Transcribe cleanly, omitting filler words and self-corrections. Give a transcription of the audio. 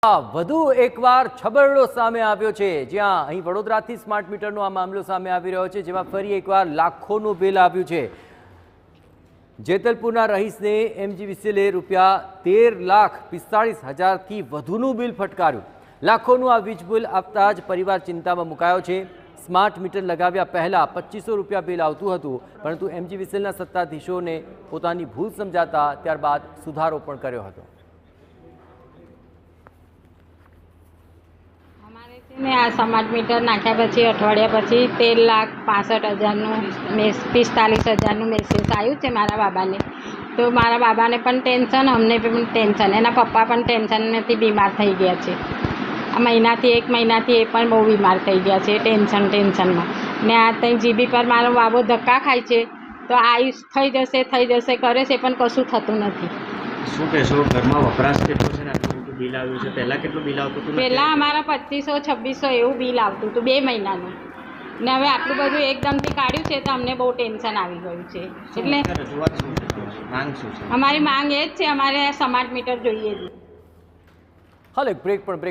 વધુ એકવાર છબરડો સામે આવ્યો છે, જ્યાં અહીં વડોદરાથી સ્માર્ટ મીટરનો આ મામલો સામે આવી રહ્યો છે, જેમાં ફરી એકવાર લાખોનું બિલ આવ્યું છે। જેતલપુરના રહીશને એમજીવીસીએલે ₹13,45,000થી વધુનું બિલ ફટકાર્યું। લાખોનું આ વીજ બિલ આપતા જ પરિવાર ચિંતામાં મુકાયો છે। સ્માર્ટ મીટર લગાવ્યા પહેલા ₹2500 બિલ આવતું હતું, પરંતુ એમજીવીસીએલના સત્તાધીશોને પોતાની ભૂલ સમજાતા ત્યારબાદ સુધારો પણ કર્યો હતો। ને આ સ્માર્ટ મીટર નાખ્યા પછી અઠવાડિયા પછી 13,65,000નું 45,000નું મેસેજ આવ્યું છે મારા બાબાને। તો મારા બાબાને પણ ટેન્શન, અમને પણ ટેન્શન, એના પપ્પા પણ ટેન્શનથી બીમાર થઈ ગયા છે। આ મહિનાથી 1 મહિનાથી એ પણ બહુ બીમાર થઈ ગયા છે ટેન્શનમાં। ને આ ત્યાં જીબી પર મારો બાબો ધક્કા ખાય છે, તો આયુષ થઈ જશે કરે છે, પણ કશું થતું નથી। શું કહેશો, ઘરમાં વપરાશ કેટલો છે ને આટલું મોટું બિલ આવ્યું છે? પહેલાં કેટલું બિલ આવતું હતું? પહેલાં અમારા 2500-2600 એવું બિલ આવતું હતું 2 મહિનાનું, ને હવે આટલું બધું એકદમથી કાઢ્યું છે તો અમને બહુ ટેન્શન આવી ગયું છે। એટલે માંગ શું છે? અમારી માંગ એ જ છે, અમારે સ્માર્ટ મીટર જોઈએ છે। હાલ એક બ્રેક